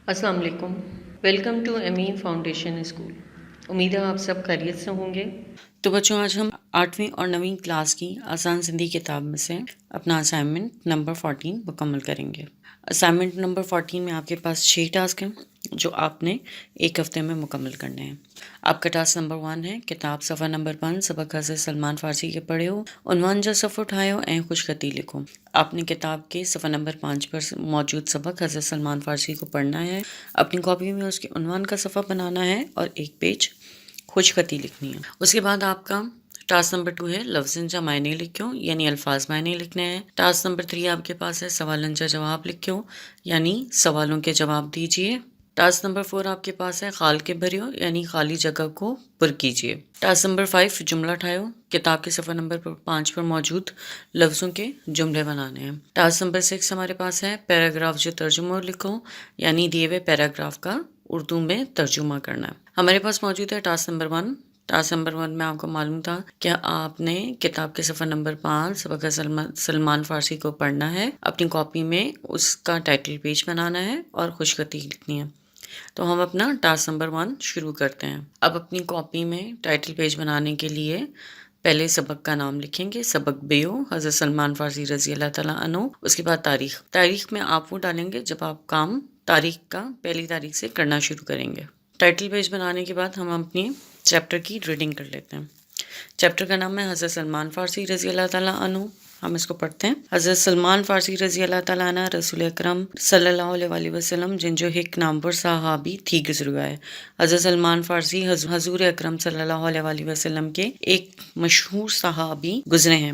السلام علیکم، welcome to Amin Foundation School. امید ہے آپ سب خیریت سے ہوں گے۔ تو بچوں، آج ہم 8ویں اور 9ویں کلاس کی آسان زندگی کتاب میں سے اپنا اسائنمنٹ نمبر 14 مکمل کریں گے۔ اسائنمنٹ نمبر 14 میں آپ کے پاس 6 ٹاسک ہیں جو آپ نے ایک ہفتے میں مکمل کرنے ہیں۔ آپ کا ٹاسک نمبر 1 ہے کتاب صفحہ نمبر 5 سبق حضرت سلمان فارسی کے پڑھے ہو، عنوان جو صفحہ اٹھائے ہو این خوش خطی لکھو۔ آپ نے کتاب کے صفحہ نمبر 5 پر موجود سبق حضرت سلمان فارسی کو پڑھنا ہے، اپنی کاپی میں اس کے عنوان کا صفحہ بنانا ہے اور ایک پیج خوش خطی لکھنی ہے۔ اس کے بعد آپ کا ٹاسک نمبر 2 ہے لفظ جا معنی لکھو، یعنی الفاظ معنی لکھنے ہیں۔ ٹاسک نمبر 3 آپ کے پاس ہے سوال جا جواب لکھو، یعنی سوالوں کے جواب دیجیے۔ ٹاسک نمبر 4 آپ کے پاس ہے خال کے بھریو، یعنی خالی جگہ کو پر کیجیے۔ ٹاسک نمبر 5 جملہ ٹھائیو، کتاب کے صفحہ نمبر 5 پر موجود لفظوں کے جملے بنانے ہیں۔ ٹاسک نمبر 6 ہمارے پاس ہے پیراگراف جو ترجمہ لکھو، یعنی دیے ہوئے پیراگراف کا اردو میں ترجمہ کرنا ہے۔ ہمارے پاس موجود ہے ٹاسک نمبر 1۔ ٹاسک نمبر 1 میں آپ کو معلوم تھا کہ آپ نے کتاب کے صفحہ نمبر 5 سبق سلمان فارسی کو پڑھنا ہے، اپنی کاپی میں اس کا ٹائٹل پیج بنانا ہے اور خوش خطی لکھنی ہے۔ تو ہم اپنا ٹاسک نمبر 1 شروع کرتے ہیں۔ اب اپنی کاپی میں ٹائٹل پیج بنانے کے لیے پہلے سبق کا نام لکھیں گے، سبق بیو حضرت سلمان فارسی رضی اللہ تعالیٰ عنہ۔ اس کے بعد تاریخ میں آپ وہ ڈالیں گے جب آپ کام تاریخ کا پہلی تاریخ سے کرنا شروع کریں گے۔ ٹائٹل پیج بنانے کے بعد ہم اپنی چیپٹر کی ریڈنگ کر لیتے ہیں۔ چیپٹر کا نام ہے حضرت سلمان فارسی رضی اللہ تعالیٰ عنہ۔ ہم اس کو پڑھتے ہیں۔ حضرت سلمان فارسی رضی اللہ تعالیٰ عنہ رسول اکرم صلی اللہ علیہ وسلم جن جو ایک نامور صحابی تھی گزرا ہے۔ حضرت سلمان فارسی حضور اکرم صلی اللہ علیہ وسلم کے ایک مشہور صحابی گزرے ہیں۔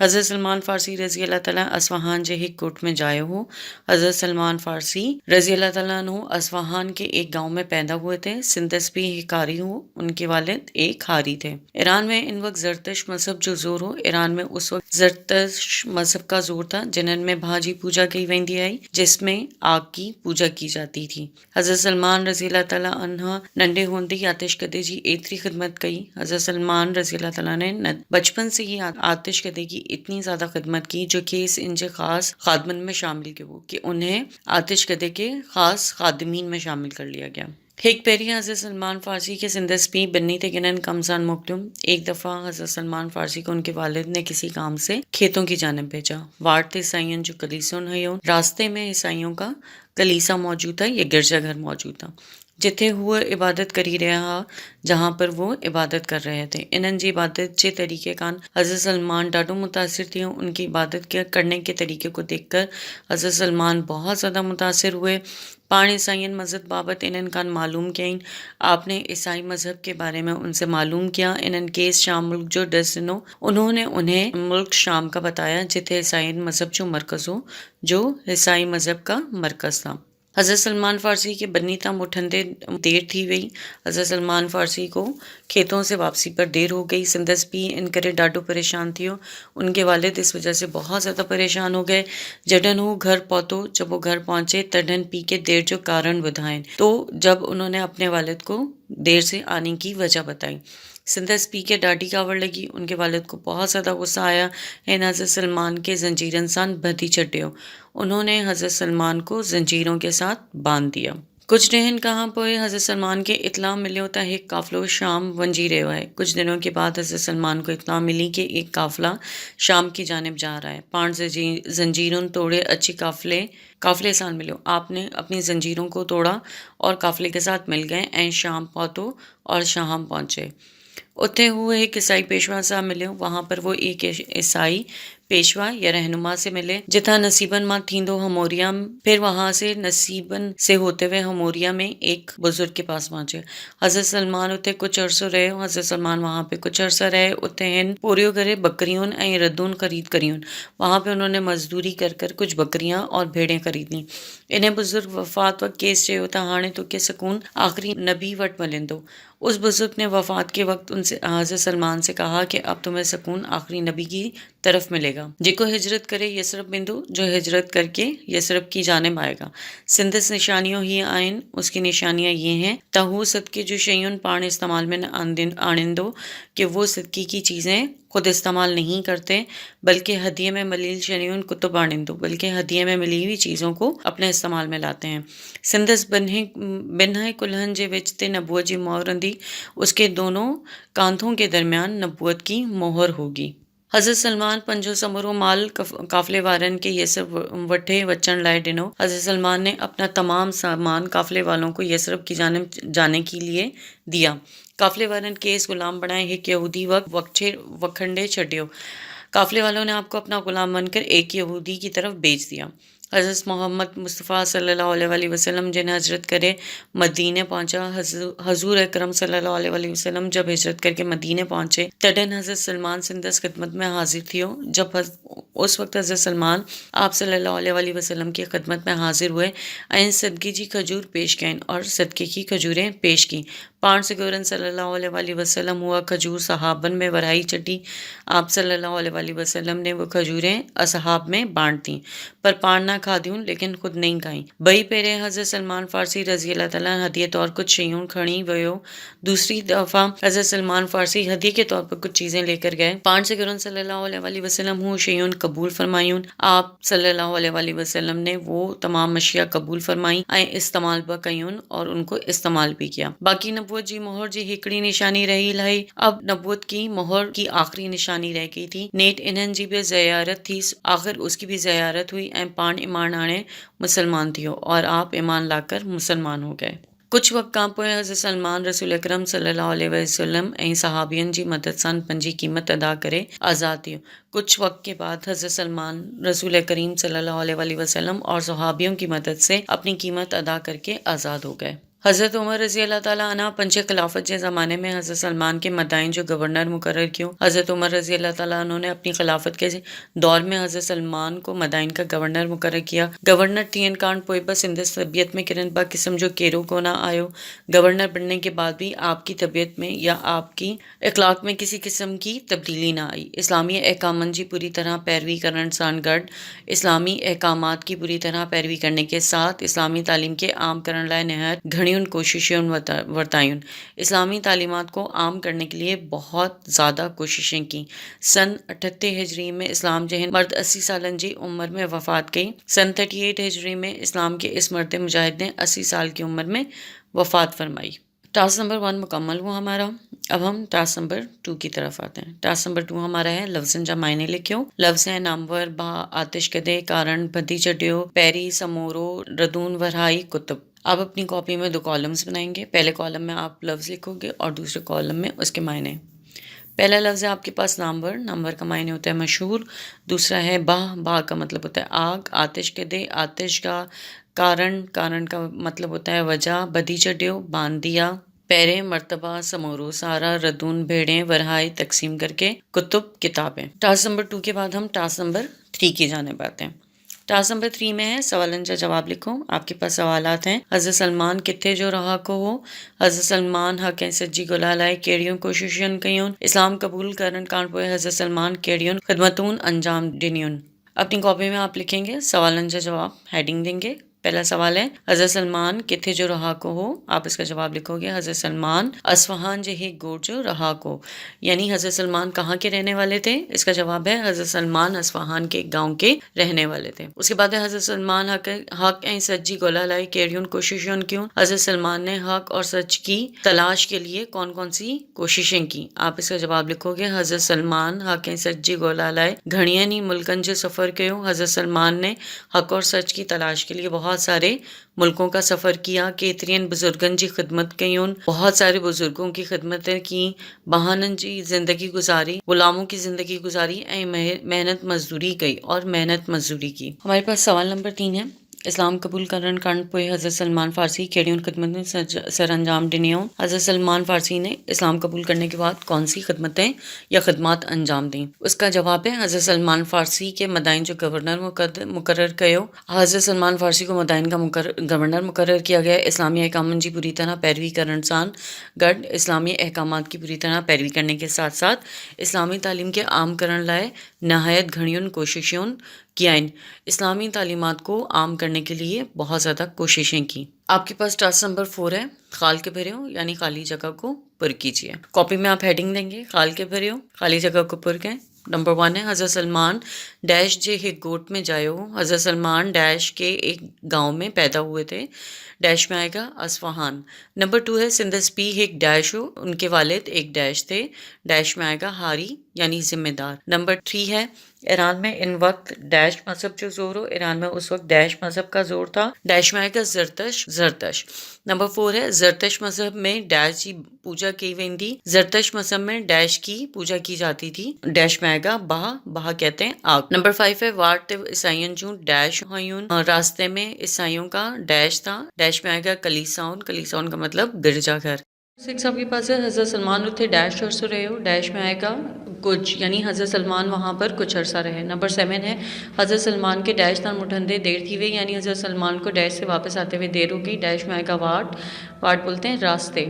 حضرت سلمان فارسی رضی اللہ تعالیٰ اصفہان جے ایک کوٹ میں جائے ہو۔ حضرت سلمان فارسی رضی اللہ تعالیٰ عنہ اصفہان کے ایک گاؤں میں پیدا ہوئے تھے۔ سندسپی قاری ہو، ان کے والد ایک حاری تھے۔ ایران میں ان وقت زرتشت مذہب جو زور ہو، ایران میں اس وقت زرتشت مذہب کا زور تھا، جنن میں بھاجی پوجا کی ویندی آئی، جس میں آگ کی پوجا کی جاتی تھی۔ حضرت سلمان رضی اللہ تعالیٰ عنہ ننڈے ہوندی آتش کدے جی ایتری خدمت کی۔ حضرت سلمان رضی اللہ تعالیٰ نے بچپن سے ہی آتش کدے کی اتنی زیادہ خدمت کی جو کہ اس انجے خاص خادمن میں شامل کے وہ کہ انہیں آتش کدے کے خاص خادمین میں شامل کر لیا گیا۔ ایک پیری حضرت سلمان فارسی کے سندسپی بنی تھے گنن کمزان مقدم۔ ایک دفعہ حضرت سلمان فارسی کو ان کے والد نے کسی کام سے کھیتوں کی جانب بھیجا۔ وارتے عیسائیوں جو کلیسون ہے، راستے میں عیسائیوں کا کلیسا موجود تھا، یہ گرجا گھر موجود تھا جتھے ہوئے عبادت کری رہا، جہاں پر وہ عبادت کر رہے تھے۔ انہن جی عبادت کے طریقے کان حضرت سلمان ڈاڈو متاثر تھے۔ ان کی عبادت کرنے کے طریقے کو دیکھ کر حضرت سلمان بہت زیادہ متاثر ہوئے۔ پان عیسائین مذہب بابت انہن کان معلوم کیا۔ آپ نے عیسائی مذہب کے بارے میں ان سے معلوم کیا۔ انہن کیس شام ملک جو ڈسنو، انہوں نے انہیں ملک شام کا بتایا جتھے عیسائین مذہب جو مرکز ہو، جو عیسائی مذہب کا مرکز تھا۔ حضرت سلمان فارسی کے بنی تام اٹھندے دیر تھی وئی۔ حضرت سلمان فارسی کو کھیتوں سے واپسی پر دیر ہو گئی۔ سندسپی ان کرے ڈاڈو پریشان تھیو۔ ان کے والد اس وجہ سے بہت زیادہ پریشان ہو گئے۔ جڈن ہو گھر پہنچو، جب وہ گھر پہنچے تڈن پی کے دیر جو کارن بدھائیں، تو جب انہوں نے اپنے والد کو دیر سے آنے کی وجہ بتائی، سندسپی کے ڈاڈی کاوڑ لگی۔ ان کے والد کو بہت زیادہ غصہ آیا۔ ان حضرت سلمان کے زنجیرن سان بدھی چڈیو۔ انہوں نے حضرت سلمان کو زنجیروں کے ساتھ باندھ دیا۔ کچھ ڈہن کہاں پوئے حضرت سلمان کے اطلاع ملیو تا ایک قافلہ شام ونجی رہو ہے۔ کچھ دنوں کے بعد حضرت سلمان کو اطلاع ملی کہ ایک قافلہ شام کی جانب جا رہا ہے۔ پان زنجیروں توڑے اچھی قافلے سان ملیو۔ آپ نے اپنی زنجیروں کو توڑا اور قافلے کے ساتھ مل گئے۔ این شام پہنچو اور شام پہنچے۔ اتھے ہوئے ایک عیسائی پیشوا سا ملیو۔ وہاں پر وہ ایک عیسائی پیشوا یا رہنما سے ملے جتھا نصیبن ماں تھیندو ہموریا۔ پھر وہاں سے نصیبن سے ہوتے ہوئے ہموریا میں ایک بزرگ کے پاس پہنچے۔ حضرت سلمان اتھے کچھ عرصہ رہے۔ حضرت سلمان وہاں پہ کچھ عرصہ رہے۔ اتھے ہن پوریو کرے بکریوں این ردون خرید کریوں۔ وہاں پہ انہوں نے مزدوری کر کچھ بکریاں اور بھیڑیں خرید لیں۔ انہیں بزرگ وفات وقت کیس چیو تا ہانے تو کہ سکون آخری نبی وٹ ملندو۔ اس بزرگ نے وفات کے وقت ان سے حضرت سلمان سے کہا کہ اب تمہیں سکون آخری نبی کی طرف ملے گا۔ جکو ہجرت کرے یسرب بندو، جو ہجرت کر کے یسرب کی جانب آئے گا۔ سندس نشانیوں ہی آئین، اس کی نشانیاں یہ ہیں تہو صدقے جو شیون پان استعمال میں آنندو، کہ وہ صدقے کی چیزیں خود استعمال نہیں کرتے بلکہ ہدیے میں ملیل شریون کتب آنندو بلکہ ہدیے میں ملی ہوئی چیزوں کو اپنے استعمال میں لاتے ہیں۔ سندس بنہ کلہن جے وچ تے نبوت جی مہر ہندی، اس کے دونوں کاندھوں کے درمیان نبوت کی مہر ہوگی۔ حضرت سلمان پنجو سمرو مال قافلے وارن کے یسرب وٹھے وچن لائے ڈنو۔ حضرت سلمان نے اپنا تمام سامان قافلے والوں کو یسرب کی جانب جانے کے لیے دیا۔ قافلے وارن کیس غلام بنائے ایک یہودی وکھنڈے چھڈیو۔ قافلے والوں نے آپ کو اپنا غلام بن کر ایک یہودی کی طرف بیچ دیا۔ حضرت محمد مصطفیٰ صلی اللہ علیہ وسلم جنہیں ہجرت کرے مدینے پہنچا۔ حضور اکرم صلی اللہ علیہ وسلم جب ہجرت کر کے مدینے پہنچے تڈن حضرت سلمان سندس خدمت میں حاضر تھیو۔ جب اس وقت حضرت سلمان آپ صلی اللہ علیہ وسلم کی خدمت میں حاضر ہوئے این صدقے جی کھجور پیش کہیں اور صدقے کی کھجوریں پیش کی۔ پان سگورن صلی اللہ علیہ وسلم ہوا کھجور صحابن میں ورائی چٹی۔ آپ صلی اللہ علیہ وسلم نے وہ کھجوریں اصحاب میں بانٹ دیں، پر پان نہ کھا دیوں لیکن خود نہیں کھائیں۔ بئی پیرے حضرت سلمان فارسی رضی اللہ تعالیٰ ہدیے طور کچھ شیوں کھڑی ویو۔ دوسری دفعہ حضرت سلمان فارسی ہدیے کے طور پر کچھ چیزیں لے کر گئے۔ پان سگورن صلی اللہ علیہ وسلم ہوں شیون قبول فرمائیون۔ آپ صلی اللہ علیہ وسلم نے وہ تمام اشیاء قبول فرمائیں استعمال بکیون اور ان کو استعمال بھی کیا۔ باقی نبوت جی مہر جی ہکڑی نشانی رہی لائی۔ اب نبوت کی مہر کی آخری نشانی رہ گئی تھی۔ نیٹ انہن جی بھی زیارت تھی، آخر اس کی بھی زیارت ہوئی۔ پان ایمان آنے مسلمان تھیو اور آپ ایمان لا کر مسلمان ہو گئے۔ کچھ وقت کام پوئے حضرت سلمان رسول اکرم صلی اللہ علیہ وسلم صحابین جی مدد سان پنجی قیمت ادا کرے آزاد تھیو۔ کچھ وقت کے بعد حضرت سلمان رسول کریم صلی اللہ علیہ وسلم اور صحابیوں کی مدد سے اپنی قیمت ادا کر کے آزاد ہو گئے۔ حضرت عمر رضی اللہ تعالیٰ عنہ پنج خلافت کے زمانے میں حضرت سلمان کے مدائن جو گورنر مقرر کیوں۔ حضرت عمر رضی اللہ تعالیٰ عنہ نے اپنی خلافت کے دور میں حضرت سلمان کو مدائن کا گورنر مقرر کیا۔ گورنر تھین کانڈ پوئے بس سندس طبیعت میں کرن با قسم جو کیرو کو نہ آیو۔ گورنر بننے کے بعد بھی آپ کی طبیعت میں یا آپ کی اخلاق میں کسی قسم کی تبدیلی نہ آئی۔ اسلامی احکامن جی پوری طرح پیروی کرن سان گڈ اسلامی احکامات کی پوری طرح پیروی کرنے کے ساتھ اسلامی تعلیم کے عام کرن لائے نہایت گھڑی کوششیں ورتائیں۔ اسلامی تعلیمات کو عام کرنے کے لیے بہت زیادہ کوششیں کی۔ سن 38 ہجری میں اسلام جہن مرد 80 سالن جی عمر میں وفات گئی۔ سن 38 ہجری میں اسلام کے اس مرد مجاہد نے 80 سال کی عمر میں وفات فرمائی۔ ٹاسک نمبر 1 مکمل ہوا ہمارا۔ اب ہم ٹاسک نمبر 2 کی طرف آتے ہیں۔ ٹاسک نمبر 2 ہمارا ہے لفظ جا معنی لکھو۔ لفظ ہیں نامور، با، آتش کدے، کارن، بدی چڈیو، پیری، سمورو، ردون، ورہائی، کتب۔ آپ اپنی کاپی میں 2 کالمز بنائیں گے۔ پہلے کالم میں آپ لفظ لکھو گے اور دوسرے کالم میں اس کے معنی۔ پہلا لفظ ہے آپ کے پاس نامور۔ نامور کا معنی ہوتا ہے مشہور۔ دوسرا ہے با، با کا مطلب ہوتا ہے آگ۔ آتش کدے، آتش کا۔ کارن، کارن کا مطلب ہوتا ہے وجہ۔ بدی چڈیو، باندھ دیا۔ پیرے، مرتبہ، سمورو، سارا، ردون، بھیڑیں، ورہائی، تقسیم کر کے، کتب، کتابیں۔ ٹاسک نمبر 2 کے بعد ہم ٹاسک نمبر 3 کی جانب آتے ہیں۔ ٹاسک نمبر 3 میں ہے سوالن جا جواب لکھو۔ آپ کے پاس سوالات ہیں۔ حضرت سلمان کتھے جو رہا کو ہو؟ حضرت سلمان حق سجی گلا لائے کیڑیوں کوششن کیون؟ اسلام قبول کرن کان پوئے حضرت سلمان کیڑیوں خدمتون انجام ڈنیون۔ اپنی کاپی میں آپ لکھیں گے سوالن جا جواب، ہیڈنگ دیں گے۔ پہلا سوال ہے حضرت سلمان کتھے جو رہا کو ہو؟ آپ اس کا جواب لکھو گے حضرت سلمان اصفہان جہی گوڑ جو رہا کو، یعنی حضرت سلمان کہاں کے رہنے والے تھے؟ اس کا جواب ہے حضرت سلمان اصفہان کے گاؤں کے رہنے والے تھے۔ اس کے بعد ہے حضرت سلمان حق سچی گولا لائی کیڑیون کوششوں کیوں؟ حضرت سلمان نے حق اور سچ کی تلاش کے لیے کون کون سی کوششیں کی؟ آپ اس کا جواب لکھو گے حضرت سلمان حق سچی گولا لائے گھڑیاں نی ملکن جو سفر کیوں؟ حضرت سلمان نے حق اور سچ کی تلاش کے لیے بہت سارے ملکوں کا سفر کیا۔ کیترین بزرگن جی خدمت کیون؟ بہت سارے بزرگوں کی خدمتیں کی۔ بہانن جی زندگی گزاری، غلاموں کی زندگی گزاری، محنت مزدوری کی اور محنت مزدوری کی۔ ہمارے پاس سوال نمبر 3 ہے اسلام قبول کرن کانڈ پوئے حضرت سلمان فارسی کیڑیون خدمتیں سر انجام ڈنیوں؟ حضرت سلمان فارسی نے اسلام قبول کرنے کے بعد کون سی خدمتیں یا خدمات انجام دیں؟ اس کا جواب ہے حضرت سلمان فارسی کے مدائن جو گورنر مقرر کیو۔ حضرت سلمان فارسی کو مدائن کا گورنر مقرر کیا گیا۔ اسلامی احکامن جی پوری طرح پیروی کرن سان گڈ اسلامی احکامات کی پوری طرح پیروی کرنے کے ساتھ ساتھ اسلامی تعلیم کے عام کرن لائے نہایت گھڑیون کوششوں کیا اسلامی تعلیمات کو عام کرنے کے لیے بہت زیادہ کوششیں کی۔ آپ کے پاس ٹاسک نمبر 4 ہے، خال کے بھرے ہو یعنی خالی جگہ کو پر کیجیے۔ کاپی میں آپ ہیڈنگ دیں گے، خال کے بھرے ہو خالی جگہ کو پر گئے۔ نمبر 1 ہے حضرت سلمان ڈیش جے ایک گوٹ میں جائے ہو۔ حضرت سلمان ڈیش کے ایک گاؤں میں پیدا ہوئے تھے، ڈیش میں آئے گا اصفہان۔ نمبر 2 ہے سندس پی ایک ڈیش ہو، ان کے والد ایک ڈیش تھے، ڈیش میں آئے گا ہاری یعنی ذمہ دار۔ نمبر 3 ہے ایران میں ان وقت ڈیش مذہب جو زور ہو، ایران میں اس وقت ڈیش مذہب کا زور تھا، ڈیش میں آئے گا زرتش۔ نمبر 4 ہے زرتش مذہب میں ڈیش کی پوجا کی ویندی، زرتش مذہب میں ڈیش کی پوجا کی جاتی تھی، ڈیش میں آئے گا بہا کہتے ہیں آگ۔ نمبر 5 ہے وارت عیسائین جو ڈیش ہوئون، راستے میں عیسائیوں کا ڈیش تھا، ڈیش میں آئے گا کلیساؤن، کلیساؤن کا مطلب گرجا گھر۔ 6 آپ کے پاس ہے حضرت سلمان اتھے ڈیش عرصہ رہے ہو، ڈیش میں آئے گا کچھ یعنی حضرت سلمان وہاں پر کچھ عرصہ رہے۔ نمبر 7 ہے حضرت سلمان کے ڈیش تان مٹھندے دیر تھی ہوئی یعنی حضرت سلمان کو ڈیش سے واپس آتے ہوئے دیر ہوگی، ڈیش میں آئے گا واٹ بولتے ہیں راستے۔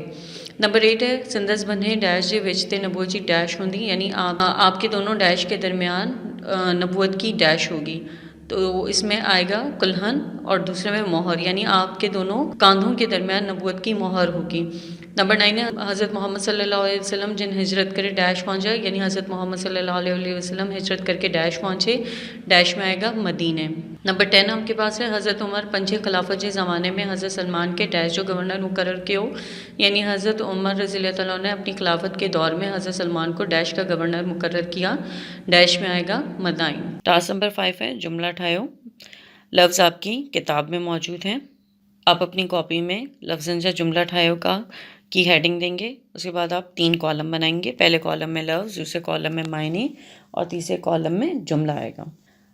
نمبر 8 ہے سندس بندھے ڈیش جے وچتے نبوت جی ڈیش ہوندی یعنی آپ کے دونوں ڈیش کے درمیان نبوت کی ڈیش ہوگی، تو اس میں آئے گا کلہن اور دوسرے میں مہر یعنی آپ کے دونوں کاندھوں کے درمیان نبوت کی مہر ہوگی۔ نمبر 9 ہے حضرت محمد صلی اللہ علیہ وسلم جن ہجرت کرے ڈیش پہنچا یعنی حضرت محمد صلی اللہ علیہ وسلم ہجرت کر کے ڈیش پہنچے، ڈیش میں آئے گا مدینے۔ نمبر 10 آپ کے پاس ہے حضرت عمر پنجے خلافت کے زمانے میں حضرت سلمان کے ڈیش جو گورنر مقرر کیے ہو یعنی حضرت عمر رضی اللہ تعالیٰ نے اپنی خلافت کے دور میں حضرت سلمان کو ڈیش کا گورنر مقرر کیا، ڈیش میں آئے گا مدائن۔ ٹاسک نمبر 5 ہے جملہ ٹھائیو، لفظ آپ کی کتاب میں موجود ہیں، آپ اپنی کاپی میں لفظ جملہ ٹھائیو کی ہیڈنگ دیں گے، اس کے بعد آپ 3 کالم بنائیں گے، پہلے کالم میں لفظ، دوسرے کالم میں معنی اور تیسرے کالم میں جملہ آئے گا۔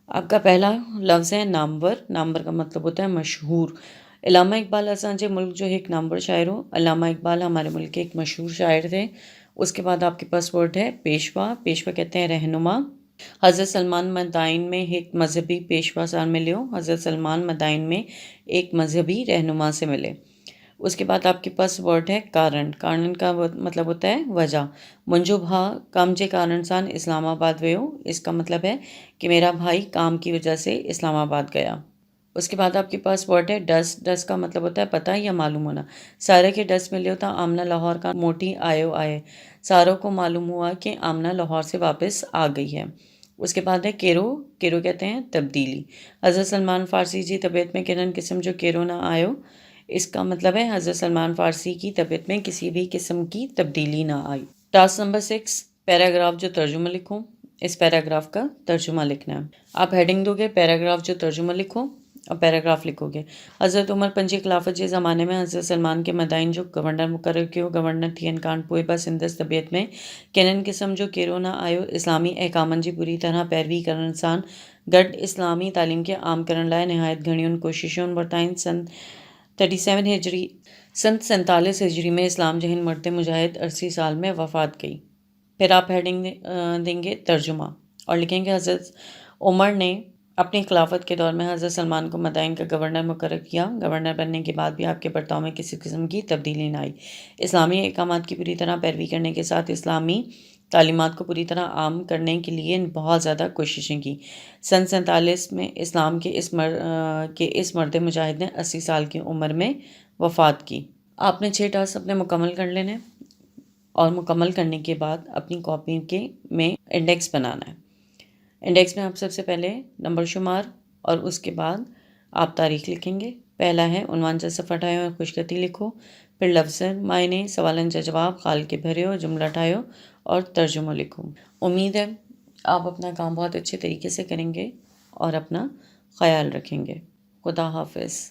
آپ کا پہلا لفظ ہے نامور، نامور کا مطلب ہوتا ہے مشہور۔ علامہ اقبال اساں ملک جو ایک نامور شاعر ہو، علامہ اقبال ہمارے ملک کے ایک مشہور شاعر تھے۔ اس کے بعد آپ کے پاس ورڈ ہے پیشوا، پیشوا کہتے ہیں رہنما۔ حضرت سلمان مدائن میں ایک مذہبی پیشوا سے ملے ہو، حضرت سلمان مدائن میں ایک مذہبی رہنما سے ملے۔ اس کے بعد آپ کے پاس ورڈ ہے کارن، کارن کا مطلب ہوتا ہے وجہ۔ منجو بھا کام جے کارن سان اسلام آباد وے ہو، اس کا مطلب ہے کہ میرا بھائی کام کی وجہ سے اسلام آباد گیا۔ اس کے بعد آپ کے پاس ورڈ ہے ڈس، ڈس کا مطلب ہوتا ہے پتہ یا معلوم ہونا۔ سارے کے ڈس ملے ہوتا آمنہ لاہور کا موٹی آئے، ساروں کو معلوم ہوا کہ آمنہ لاہور سے واپس آ گئی ہے۔ اس کے بعد ہے کیرو، کیرو کہتے ہیں تبدیلی۔ حضرت سلمان فارسی جی طبیعت میں کنن قسم جو کیرو نہ آئو، اس کا مطلب ہے حضرت سلمان فارسی کی طبیعت میں کسی بھی قسم کی تبدیلی نہ آئی۔ ٹاسک نمبر 6 پیراگراف جو ترجمہ لکھو، اس پیراگراف کا ترجمہ لکھنا ہے۔ آپ ہیڈنگ دو گے پیراگراف جو ترجمہ لکھو اور پیراگراف لکھو گے۔ حضرت عمر پنجی خلافت کے زمانے میں حضرت سلمان کے مدائن جو گورنر مقرر کیو، گورنر تھین کان پوئے با سندس طبیعت میں کنن قسم جو کیرو نہ آئو، اسلامی احکامن جی پوری طرح پیروی کرن سان گڈ اسلامی تعلیم کے عام کرن لائے نہایت گھڑیون کوششوں ورتائن۔ سن 47 ہجری میں اسلام جہن مرد مجاہد 80 سال میں وفات گئی۔ پھر آپ ہیڈنگ دیں گے ترجمہ اور لکھیں گے حضرت عمر نے اپنی خلافت کے دور میں حضرت سلمان کو مدائن کا گورنر مقرر کیا، گورنر بننے کے بعد بھی آپ کے برتاؤ میں کسی قسم کی تبدیلی نہ آئی۔ اسلامی احکامات کی پوری طرح پیروی کرنے کے ساتھ اسلامی تعلیمات کو پوری طرح عام کرنے کے لیے بہت زیادہ کوششیں کی۔ سن 47 میں اسلام کے اس مرد مجاہد نے 80 سال کی عمر میں وفات کی۔ آپ نے 6 ٹاسک اپنے مکمل کر لینے اور مکمل کرنے کے بعد اپنی کاپی میں انڈیکس بنانا ہے۔ انڈیکس میں آپ سب سے پہلے نمبر شمار اور اس کے بعد آپ تاریخ لکھیں گے۔ پہلا ہے عنوان جا صفحہ ٹھائیو اور خوشخطی لکھو، پھر لفظ معنی، سوالن جا جواب، خال کے بھرے ہو، جملہ ٹھائیو اور ترجمہ لکھو۔ امید ہے آپ اپنا کام بہت اچھے طریقے سے کریں گے اور اپنا خیال رکھیں گے۔ خدا حافظ۔